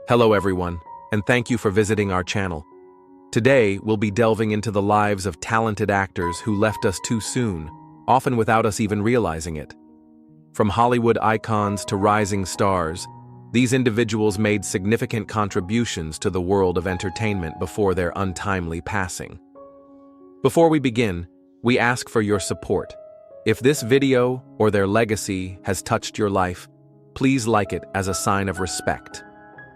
Hello everyone, and thank you for visiting our channel. Today, we'll be delving into the lives of talented actors who left us too soon, often without us even realizing it. From Hollywood icons to rising stars, these individuals made significant contributions to the world of entertainment before their untimely passing. Before we begin, we ask for your support. If this video or their legacy has touched your life, please like it as a sign of respect.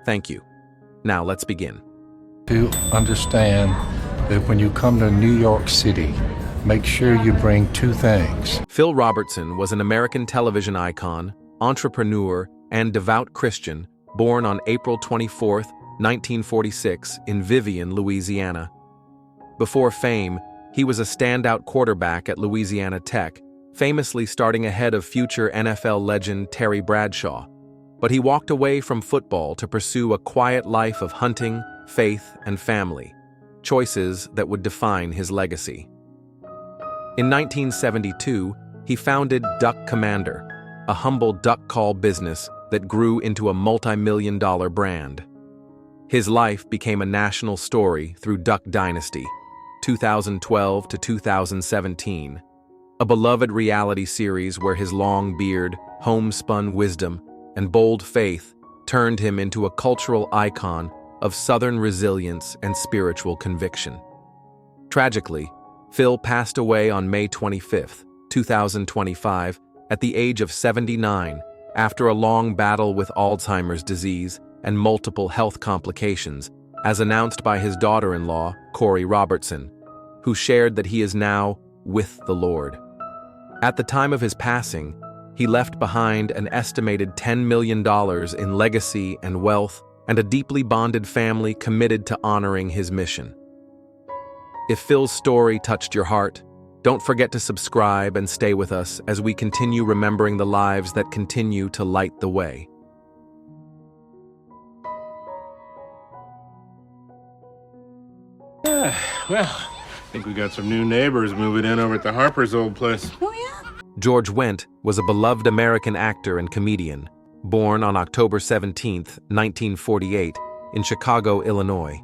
Thank you. Now let's begin. To understand that when you come to New York City, make sure you bring two things. Phil Robertson was an American television icon, entrepreneur, and devout Christian, born on April 24, 1946, in Vivian, Louisiana. Before fame, he was a standout quarterback at Louisiana Tech, famously starting ahead of future NFL legend Terry Bradshaw. But he walked away from football to pursue a quiet life of hunting, faith, and family, choices that would define his legacy. In 1972, he founded Duck Commander, a humble duck call business that grew into a multi-million-dollar brand. His life became a national story through Duck Dynasty, 2012 to 2017, a beloved reality series where his long beard, homespun wisdom, and bold faith turned him into a cultural icon of Southern resilience and spiritual conviction. Tragically, Phil passed away on May 25, 2025, at the age of 79, after a long battle with Alzheimer's disease and multiple health complications, as announced by his daughter-in-law, Corey Robertson, who shared that he is now with the Lord. At the time of his passing, he left behind an estimated $10 million in legacy and wealth, and a deeply bonded family committed to honoring his mission. If Phil's story touched your heart, don't forget to subscribe and stay with us as we continue remembering the lives that continue to light the way. Well, I think we got some new neighbors moving in over at the Harper's old place. Oh, yeah? George Wendt was a beloved American actor and comedian, born on October 17, 1948, in Chicago, Illinois.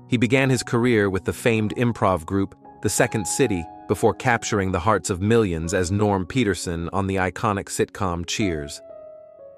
He began his career with the famed improv group The Second City before capturing the hearts of millions as Norm Peterson on the iconic sitcom Cheers.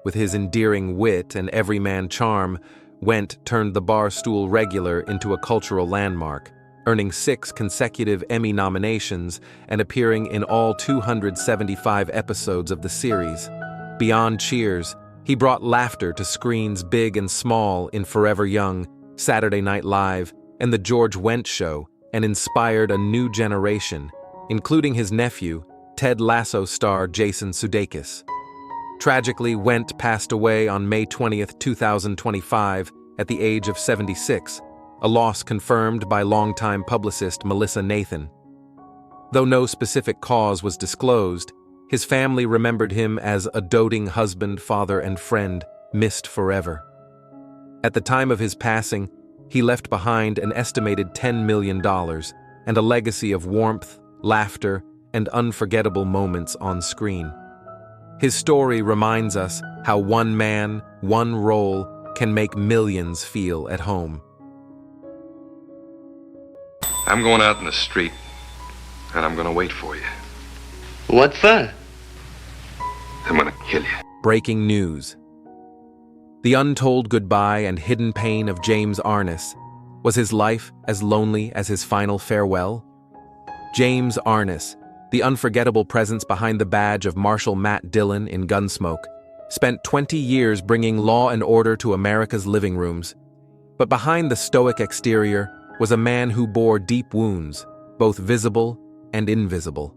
With his endearing wit and everyman charm, Wendt turned the Barstool regular into a cultural landmark, earning 6 consecutive Emmy nominations and appearing in all 275 episodes of the series. Beyond Cheers, he brought laughter to screens big and small in Forever Young, Saturday Night Live, and The George Wendt Show, and inspired a new generation, including his nephew, Ted Lasso star Jason Sudeikis. Tragically, Wendt passed away on May 20, 2025, at the age of 76, a loss confirmed by longtime publicist Melissa Nathan. Though no specific cause was disclosed, his family remembered him as a doting husband, father, and friend, missed forever. At the time of his passing, he left behind an estimated $10 million and a legacy of warmth, laughter, and unforgettable moments on screen. His story reminds us how one man, one role can make millions feel at home. I'm going out in the street, and I'm going to wait for you. What for? I'm going to kill you. Breaking news. The untold goodbye and hidden pain of James Arness. Was his life as lonely as his final farewell? James Arness, the unforgettable presence behind the badge of Marshal Matt Dillon in Gunsmoke, spent 20 years bringing law and order to America's living rooms. But behind the stoic exterior was a man who bore deep wounds, both visible and invisible.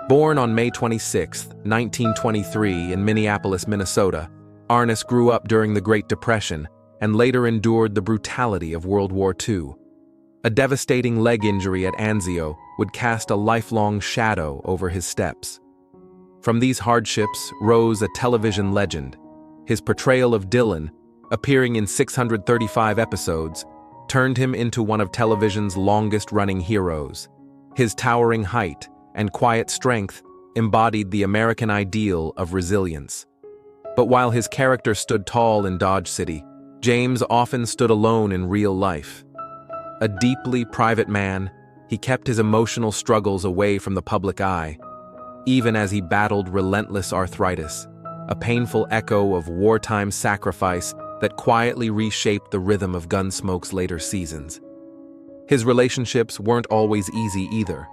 Born on May 26, 1923 in Minneapolis, Minnesota, Arness grew up during the Great Depression and later endured the brutality of World War II. A devastating leg injury at Anzio would cast a lifelong shadow over his steps. From these hardships rose a television legend. His portrayal of Dillon, appearing in 635 episodes, turned him into one of television's longest-running heroes. His towering height and quiet strength embodied the American ideal of resilience. But while his character stood tall in Dodge City, James often stood alone in real life. A deeply private man, he kept his emotional struggles away from the public eye, even as he battled relentless arthritis, a painful echo of wartime sacrifice that quietly reshaped the rhythm of Gunsmoke's later seasons. His relationships weren't always easy either.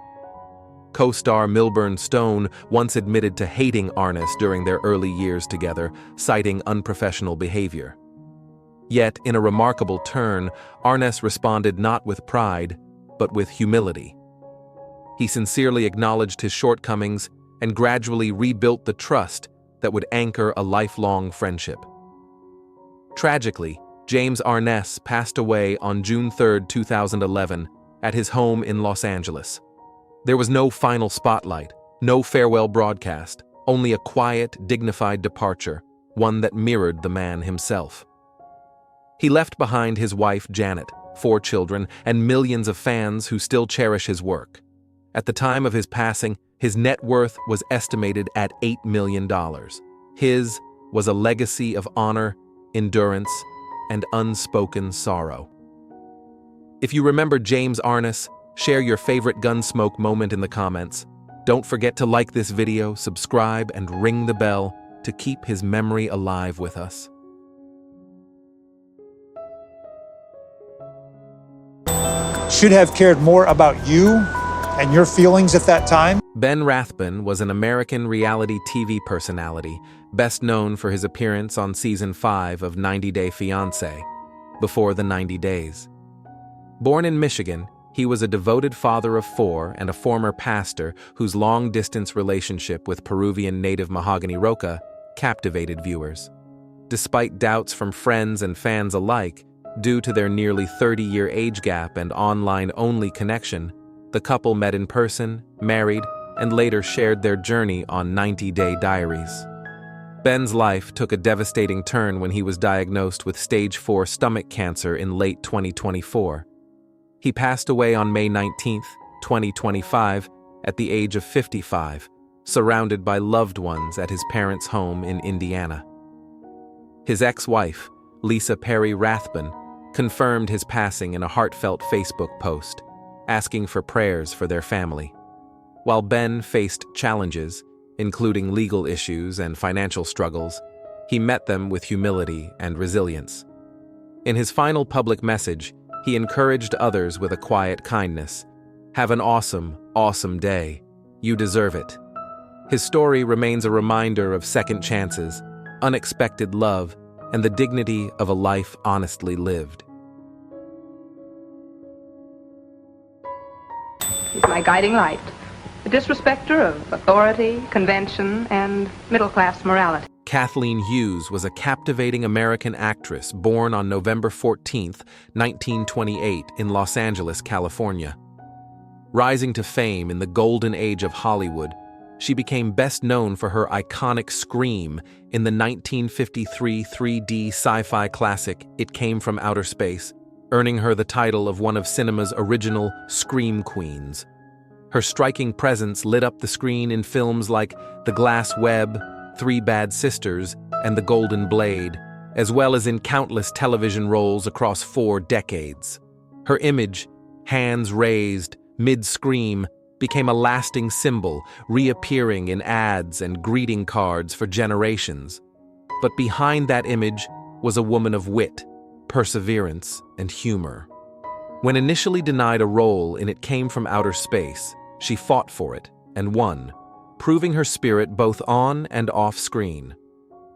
Co-star Milburn Stone once admitted to hating Arness during their early years together, citing unprofessional behavior. Yet, in a remarkable turn, Arness responded not with pride, but with humility. He sincerely acknowledged his shortcomings and gradually rebuilt the trust that would anchor a lifelong friendship. Tragically, James Arness passed away on June 3, 2011, at his home in Los Angeles. There was no final spotlight, no farewell broadcast, only a quiet, dignified departure, one that mirrored the man himself. He left behind his wife, Janet, 4 children, and millions of fans who still cherish his work. At the time of his passing, his net worth was estimated at $8 million. His was a legacy of honor, endurance, and unspoken sorrow. If you remember James Arness, share your favorite Gunsmoke moment in the comments. Don't forget to like this video, subscribe, and ring the bell to keep his memory alive with us. Should have cared more about you and your feelings at that time. Ben Rathbun was an American reality TV personality, best known for his appearance on Season 5 of 90 Day Fiancé, Before the 90 Days. Born in Michigan, he was a devoted father of 4 and a former pastor whose long-distance relationship with Peruvian native Mahogany Roca captivated viewers. Despite doubts from friends and fans alike, due to their nearly 30-year age gap and online-only connection, the couple met in person, married, and later shared their journey on 90 Day Diaries. Ben's life took a devastating turn when he was diagnosed with stage 4 stomach cancer in late 2024. He passed away on May 19, 2025, at the age of 55, surrounded by loved ones at his parents' home in Indiana. His ex-wife, Lisa Perry Rathbun, confirmed his passing in a heartfelt Facebook post, asking for prayers for their family. While Ben faced challenges, including legal issues and financial struggles, he met them with humility and resilience. In his final public message, he encouraged others with a quiet kindness. "Have an awesome, awesome day. You deserve it." His story remains a reminder of second chances, unexpected love, and the dignity of a life honestly lived. He's my guiding light, a disrespecter of authority, convention, and middle-class morality. Kathleen Hughes was a captivating American actress born on November 14, 1928, in Los Angeles, California. Rising to fame in the golden age of Hollywood, she became best known for her iconic scream in the 1953 3D sci-fi classic It Came from Outer Space, earning her the title of one of cinema's original Scream Queens. Her striking presence lit up the screen in films like The Glass Web, 3 Bad Sisters, and The Golden Blade, as well as in countless television roles across 4 decades. Her image, hands raised, mid-scream, became a lasting symbol, reappearing in ads and greeting cards for generations. But behind that image was a woman of wit, perseverance, and humor. When initially denied a role in It Came from Outer Space, she fought for it and won, proving her spirit both on and off screen.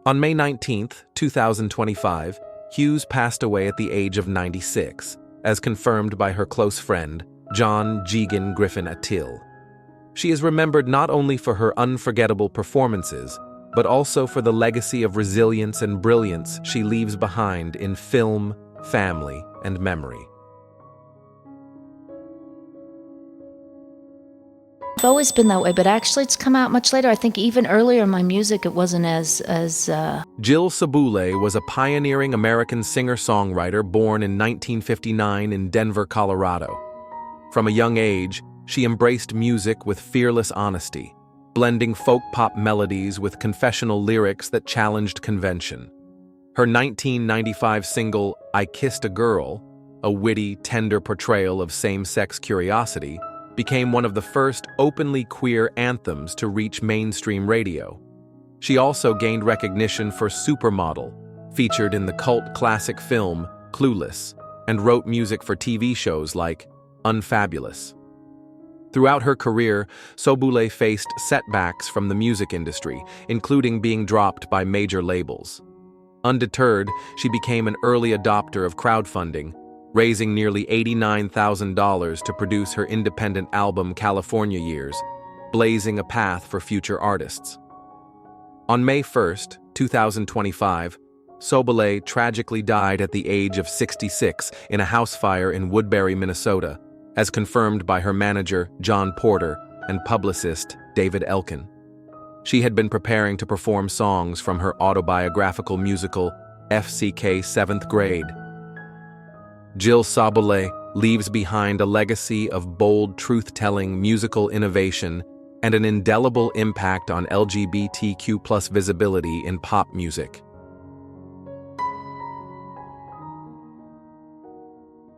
On May 19, 2025, Hughes passed away at the age of 96, as confirmed by her close friend, John Jegan Griffin Attil. She is remembered not only for her unforgettable performances, but also for the legacy of resilience and brilliance she leaves behind in film, family, and memory. I've always been that way, but actually it's come out much later. I think even earlier in my music, it wasn't as Jill Sobule was a pioneering American singer-songwriter born in 1959 in Denver, Colorado. From a young age, she embraced music with fearless honesty, blending folk pop melodies with confessional lyrics that challenged convention. Her 1995 single, I Kissed a Girl, a witty, tender portrayal of same-sex curiosity, became one of the first openly queer anthems to reach mainstream radio. She also gained recognition for Supermodel, featured in the cult classic film Clueless, and wrote music for TV shows like Unfabulous. Throughout her career, Sobule faced setbacks from the music industry, including being dropped by major labels. Undeterred, she became an early adopter of crowdfunding, raising nearly $89,000 to produce her independent album California Years, blazing a path for future artists. On May 1, 2025, Sobule tragically died at the age of 66 in a house fire in Woodbury, Minnesota, as confirmed by her manager, John Porter, and publicist, David Elkin. She had been preparing to perform songs from her autobiographical musical, FCK 7th Grade. Jill Sobule leaves behind a legacy of bold, truth-telling musical innovation and an indelible impact on LGBTQ+ visibility in pop music.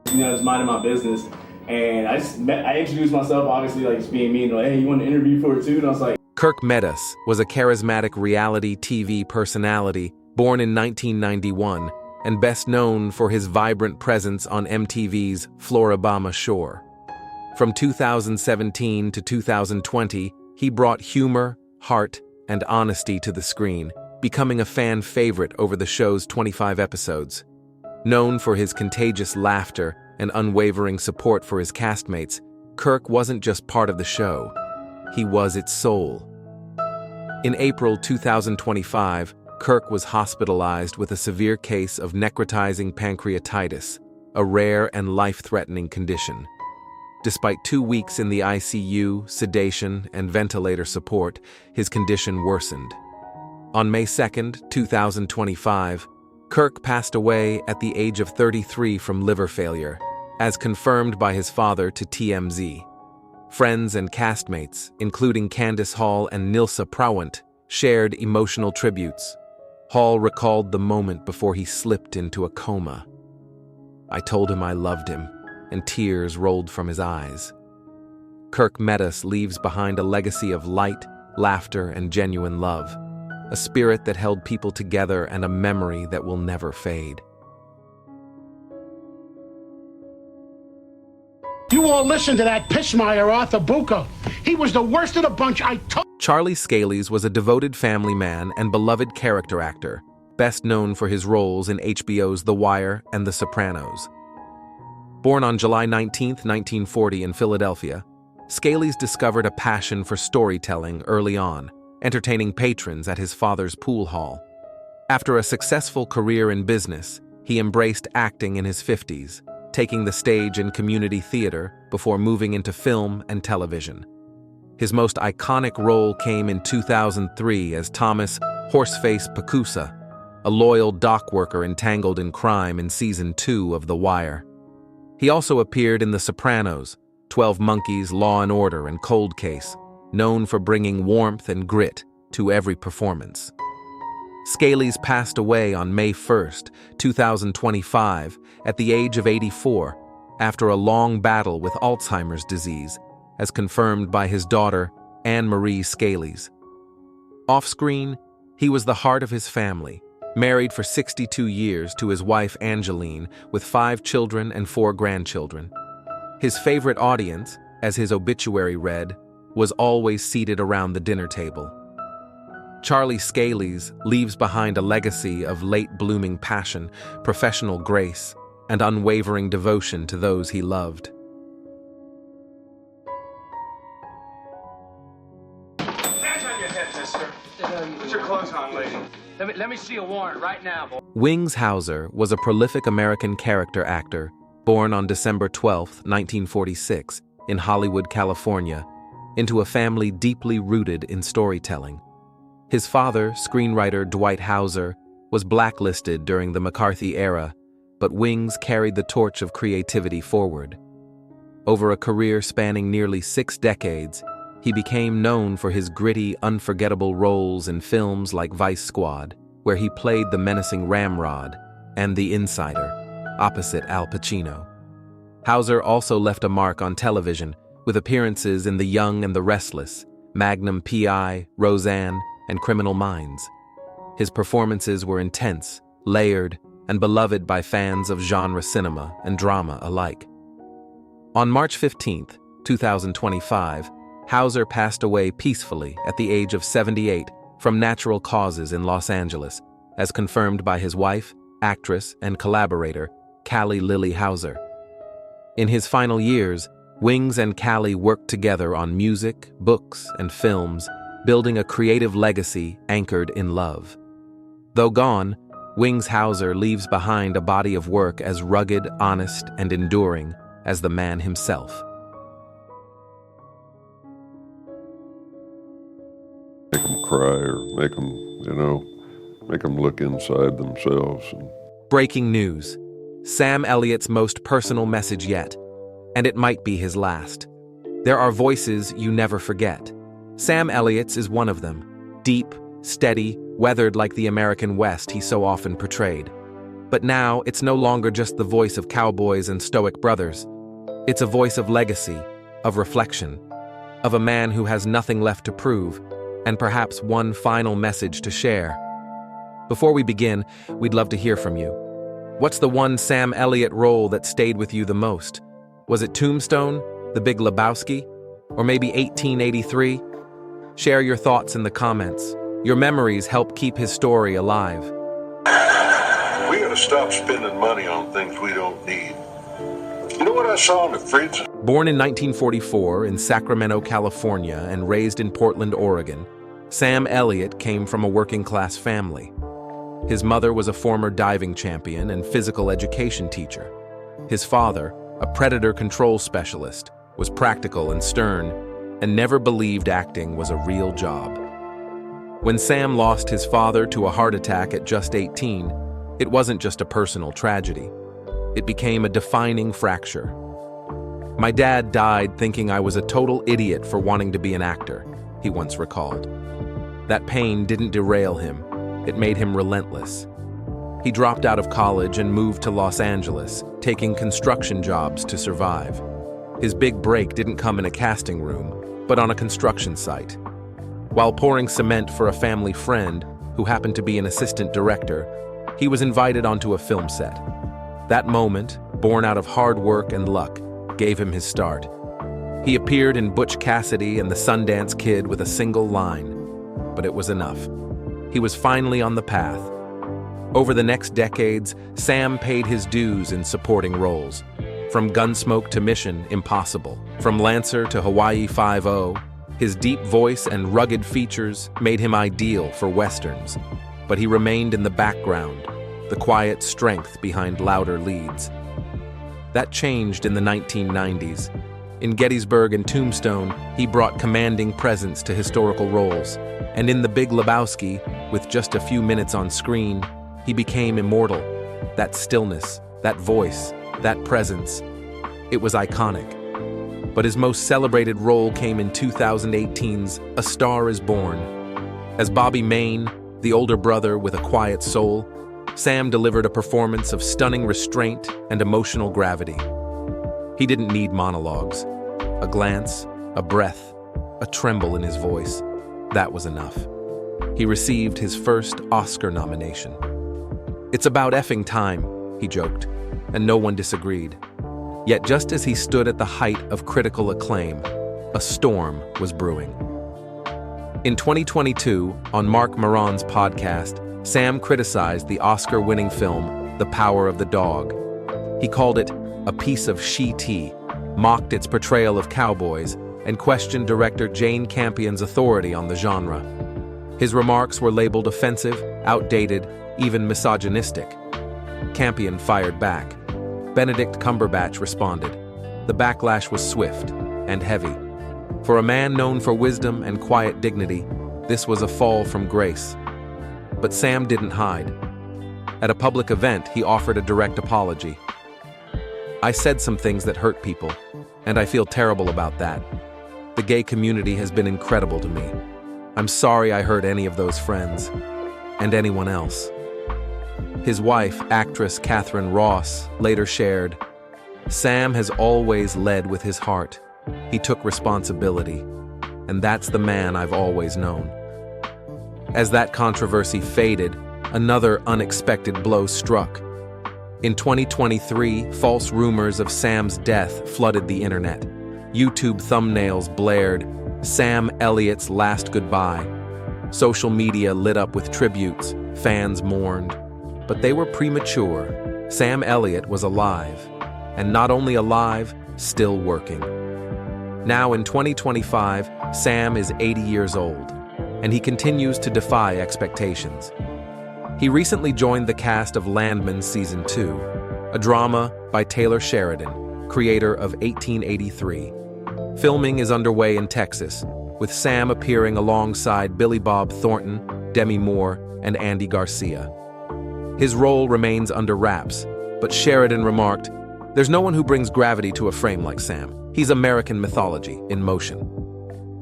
I was minding my business, and I introduced myself, obviously, like, just being me, and like, hey, you want to interview for it too? And I was like, Kirk Meadows was a charismatic reality TV personality born in 1991 and best known for his vibrant presence on MTV's Floribama Shore. From 2017 to 2020, he brought humor, heart, and honesty to the screen, becoming a fan favorite over the show's 25 episodes. Known for his contagious laughter and unwavering support for his castmates, Kirk wasn't just part of the show, he was its soul. In April 2025, Kirk was hospitalized with a severe case of necrotizing pancreatitis, a rare and life-threatening condition. Despite 2 weeks in the ICU, sedation, and ventilator support, his condition worsened. On May 2, 2025, Kirk passed away at the age of 33 from liver failure, as confirmed by his father to TMZ. Friends and castmates, including Candace Hall and Nilsa Prawant, shared emotional tributes. Hall recalled the moment before he slipped into a coma. I told him I loved him, and tears rolled from his eyes. Kirk Meadows leaves behind a legacy of light, laughter, and genuine love, a spirit that held people together and a memory that will never fade. You all listen to that pissmeyer Arthur Bucco. He was the worst of the bunch. Charlie Scalise was a devoted family man and beloved character actor, best known for his roles in HBO's The Wire and The Sopranos. Born on July 19, 1940 in Philadelphia, Scalise discovered a passion for storytelling early on, entertaining patrons at his father's pool hall. After a successful career in business, he embraced acting in his 50s, taking the stage in community theater before moving into film and television. His most iconic role came in 2003 as Thomas Horseface Pacusa, a loyal dock worker entangled in crime in Season 2 of The Wire. He also appeared in The Sopranos, 12 Monkeys, Law and Order, and Cold Case, known for bringing warmth and grit to every performance. Scalise passed away on May 1, 2025, at the age of 84, after a long battle with Alzheimer's disease, as confirmed by his daughter, Anne-Marie Scalise. Off-screen, he was the heart of his family, married for 62 years to his wife Angeline, with 5 children and 4 grandchildren. His favorite audience, as his obituary read, was always seated around the dinner table. Charlie Scalise leaves behind a legacy of late-blooming passion, professional grace, and unwavering devotion to those he loved. Hands on your head, mister. Put your clothes on, lady. Let me see a warrant right now, boy. Wings Hauser was a prolific American character actor, born on December 12, 1946, in Hollywood, California, into a family deeply rooted in storytelling. His father, screenwriter Dwight Hauser, was blacklisted during the McCarthy era, but Wings carried the torch of creativity forward. Over a career spanning nearly 6 decades, he became known for his gritty, unforgettable roles in films like Vice Squad, where he played the menacing Ramrod, and The Insider, opposite Al Pacino. Hauser also left a mark on television with appearances in The Young and the Restless, Magnum P.I., Roseanne, and Criminal Minds. His performances were intense, layered, and beloved by fans of genre cinema and drama alike. On March 15, 2025, Hauser passed away peacefully at the age of 78 from natural causes in Los Angeles, as confirmed by his wife, actress, and collaborator, Callie Lily Hauser. In his final years, Wings and Callie worked together on music, books, and films, building a creative legacy anchored in love. Though gone, Wings Hauser leaves behind a body of work as rugged, honest, and enduring as the man himself. Make them cry or make them look inside themselves. Breaking news. Sam Elliott's most personal message yet, and it might be his last. There are voices you never forget. Sam Elliott's is one of them. Deep, steady, weathered like the American West he so often portrayed. But now it's no longer just the voice of cowboys and stoic brothers. It's a voice of legacy, of reflection, of a man who has nothing left to prove, and perhaps one final message to share. Before we begin, we'd love to hear from you. What's the one Sam Elliott role that stayed with you the most? Was it Tombstone, The Big Lebowski, or maybe 1883? Share your thoughts in the comments. Your memories help keep his story alive. We gotta stop spending money on things we don't need. You know what I saw in the fridge? Born in 1944 in Sacramento, California, and raised in Portland, Oregon, Sam Elliott came from a working-class family. His mother was a former diving champion and physical education teacher. His father, a predator control specialist, was practical and stern, and never believed acting was a real job. When Sam lost his father to a heart attack at just 18, it wasn't just a personal tragedy. It became a defining fracture. "My dad died thinking I was a total idiot for wanting to be an actor," he once recalled. That pain didn't derail him. It made him relentless. He dropped out of college and moved to Los Angeles, taking construction jobs to survive. His big break didn't come in a casting room, but on a construction site. While pouring cement for a family friend, who happened to be an assistant director, he was invited onto a film set. That moment, born out of hard work and luck, gave him his start. He appeared in Butch Cassidy and the Sundance Kid with a single line, but it was enough. He was finally on the path. Over the next decades, Sam paid his dues in supporting roles. From Gunsmoke to Mission Impossible, from Lancer to Hawaii Five-0, his deep voice and rugged features made him ideal for westerns. But he remained in the background, the quiet strength behind louder leads. That changed in the 1990s. In Gettysburg and Tombstone, he brought commanding presence to historical roles. And in The Big Lebowski, with just a few minutes on screen, he became immortal. That stillness, that voice, that presence. It was iconic. But his most celebrated role came in 2018's A Star is Born. As Bobby Maine, the older brother with a quiet soul, Sam delivered a performance of stunning restraint and emotional gravity. He didn't need monologues. A glance, a breath, a tremble in his voice. That was enough. He received his first Oscar nomination. "It's about effing time," he joked, and no one disagreed. Yet just as he stood at the height of critical acclaim, a storm was brewing. In 2022, on Mark Maron's podcast, Sam criticized the Oscar-winning film The Power of the Dog. He called it a piece of she-tea, mocked its portrayal of cowboys, and questioned director Jane Campion's authority on the genre. His remarks were labeled offensive, outdated, even misogynistic. Campion fired back. Benedict Cumberbatch responded. The backlash was swift and heavy. For a man known for wisdom and quiet dignity, this was a fall from grace. But Sam didn't hide. At a public event, he offered a direct apology. "I said some things that hurt people, and I feel terrible about that. The gay community has been incredible to me. I'm sorry I hurt any of those friends." and anyone else. His wife, actress Catherine Ross, later shared, "Sam has always led with his heart. He took responsibility, and that's the man I've always known." As that controversy faded, another unexpected blow struck. In 2023, false rumors of Sam's death flooded the internet. YouTube thumbnails blared, "Sam Elliott's last goodbye." Social media lit up with tributes, fans mourned. But they were premature. Sam Elliott was alive. And not only alive, still working. Now in 2025, Sam is 80 years old, and he continues to defy expectations. He recently joined the cast of Landman Season 2, a drama by Taylor Sheridan, creator of 1883. Filming is underway in Texas, with Sam appearing alongside Billy Bob Thornton, Demi Moore, and Andy Garcia. His role remains under wraps, but Sheridan remarked, "There's no one who brings gravity to a frame like Sam. He's American mythology in motion."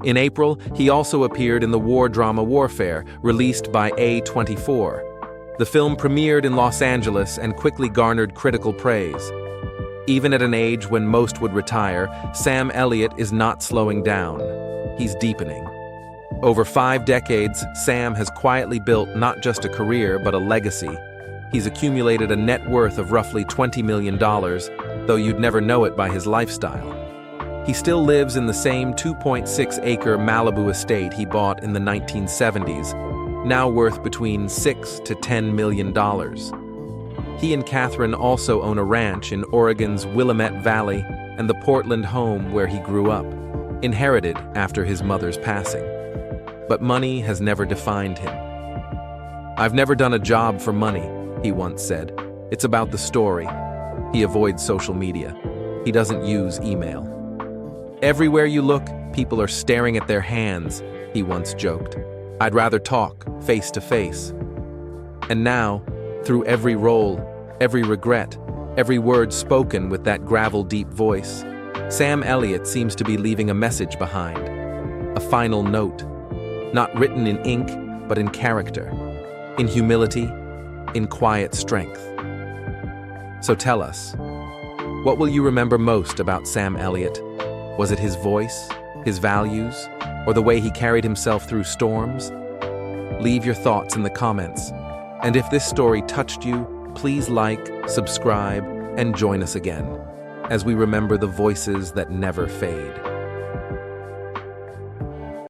In April, he also appeared in the war drama Warfare, released by A24. The film premiered in Los Angeles and quickly garnered critical praise. Even at an age when most would retire, Sam Elliott is not slowing down. He's deepening. Over 5 decades, Sam has quietly built not just a career, but a legacy. He's accumulated a net worth of roughly $20 million, though you'd never know it by his lifestyle. He still lives in the same 2.6-acre Malibu estate he bought in the 1970s, now worth between $6 to $10 million. He and Catherine also own a ranch in Oregon's Willamette Valley and the Portland home where he grew up, inherited after his mother's passing. But money has never defined him. "I've never done a job for money," he once said. "It's about the story." He avoids social media. He doesn't use email. "Everywhere you look, people are staring at their hands," he once joked. "I'd rather talk, face to face." And now, through every role, every regret, every word spoken with that gravel-deep voice, Sam Elliott seems to be leaving a message behind. A final note. Not written in ink, but in character, in humility, in quiet strength. So tell us, what will you remember most about Sam Elliott? Was it his voice, his values, or the way he carried himself through storms? Leave your thoughts in the comments. And if this story touched you, please like, subscribe, and join us again as we remember the voices that never fade.